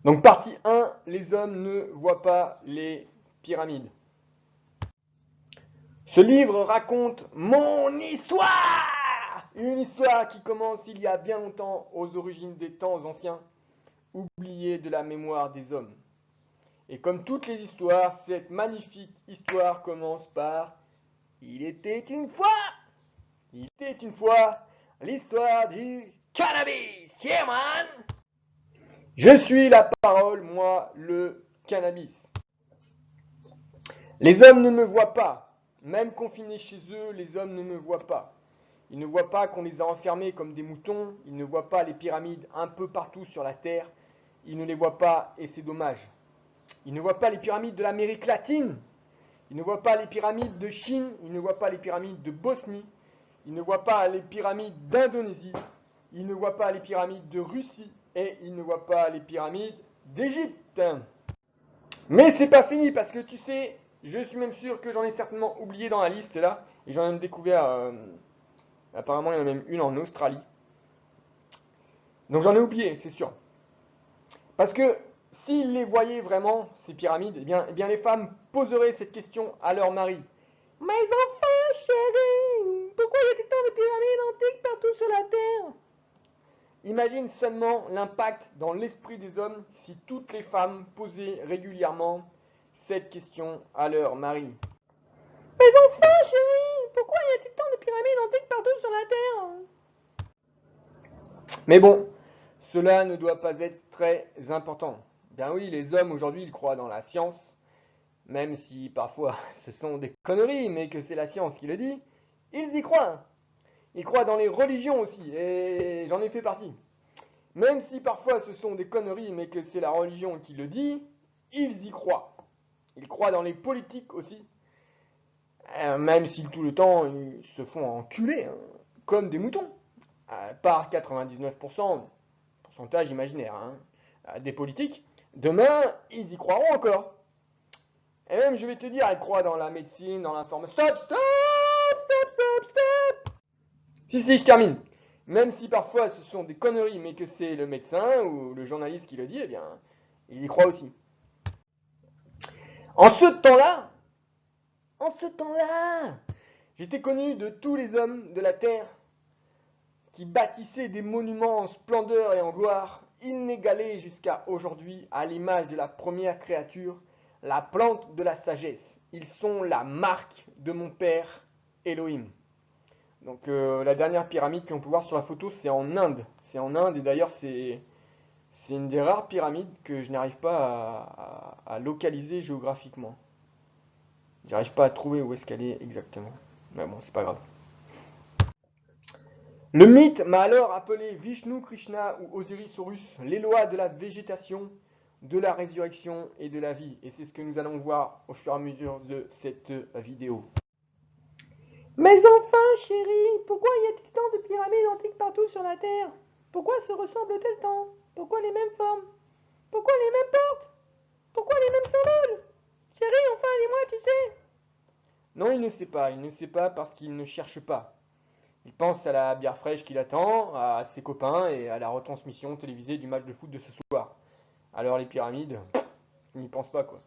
Donc partie 1, les hommes ne voient pas les pyramides. Ce livre raconte mon histoire! Une histoire qui commence il y a bien longtemps, aux origines des temps anciens, oubliée de la mémoire des hommes. Et comme toutes les histoires, cette magnifique histoire commence par Il était une fois! Il était une fois l'histoire du cannabis! Yeah man! Je suis la parole, moi, le cannabis. Les hommes ne me voient pas. Même confinés chez eux, les hommes ne me voient pas. Ils ne voient pas qu'on les a enfermés comme des moutons. Ils ne voient pas les pyramides un peu partout sur la Terre. Ils ne les voient pas et c'est dommage. Ils ne voient pas les pyramides de l'Amérique latine. Ils ne voient pas les pyramides de Chine. Ils ne voient pas les pyramides de Bosnie. Ils ne voient pas les pyramides d'Indonésie. Ils ne voient pas les pyramides de Russie. Et ils ne voient pas les pyramides d'Égypte. Mais c'est pas fini parce que tu sais, je suis même sûr que j'en ai certainement oublié dans la liste là. Et j'en ai même découvert, apparemment il y en a même une en Australie. Donc j'en ai oublié, c'est sûr. Parce que s'ils les voyaient vraiment, ces pyramides, eh bien les femmes poseraient cette question à leur mari. Mes enfants chéris, pourquoi y a-t-il tant de pyramides antiques partout sur la Terre? Imagine seulement l'impact dans l'esprit des hommes si toutes les femmes posaient régulièrement cette question à leur mari. Mes enfants chéris, pourquoi y a-t-il tant de pyramides antiques partout sur la Terre? Mais bon, cela ne doit pas être très important. Bien oui, les hommes aujourd'hui, ils croient dans la science, même si parfois ce sont des conneries, mais que c'est la science qui le dit, ils y croient. Ils croient dans les religions aussi, et j'en ai fait partie. Même si parfois ce sont des conneries, mais que c'est la religion qui le dit, ils y croient. Ils croient dans les politiques aussi, même si tout le temps ils se font enculer, hein, comme des moutons, par 99%, pourcentage imaginaire, hein, des politiques. Demain, ils y croiront encore. Et même, je vais te dire, ils croient dans la médecine, dans l'information. Stop, stop, stop, stop, stop. Si, je termine. Même si parfois ce sont des conneries, mais que c'est le médecin ou le journaliste qui le dit, eh bien, il y croit aussi. En ce temps-là, en ce temps-là, j'étais connu de tous les hommes de la terre qui bâtissaient des monuments en splendeur et en gloire, inégalés jusqu'à aujourd'hui à l'image de la première créature, la plante de la sagesse. Ils sont la marque de mon père Elohim. Donc la dernière pyramide qu'on peut voir sur la photo, c'est en Inde. C'est en Inde et d'ailleurs c'est une des rares pyramides que je n'arrive pas à localiser géographiquement. J'arrive pas à trouver où est-ce qu'elle est exactement. Mais bon, c'est pas grave. Le mythe m'a alors appelé Vishnu Krishna ou Osiris Horus, les lois de la végétation, de la résurrection et de la vie. Et c'est ce que nous allons voir au fur et à mesure de cette vidéo. Mes enfants chéris, pourquoi y a-t-il tant de pyramides antiques partout sur la Terre? Pourquoi se ressemblent-elles tant? Pourquoi les mêmes formes? Pourquoi les mêmes portes? Pourquoi les mêmes symboles? Chérie, enfin, dis-moi, tu sais. Non, il ne sait pas. Il ne sait pas parce qu'il ne cherche pas. Il pense à la bière fraîche qui l'attend, à ses copains et à la retransmission télévisée du match de foot de ce soir. Alors les pyramides, il n'y pense pas quoi.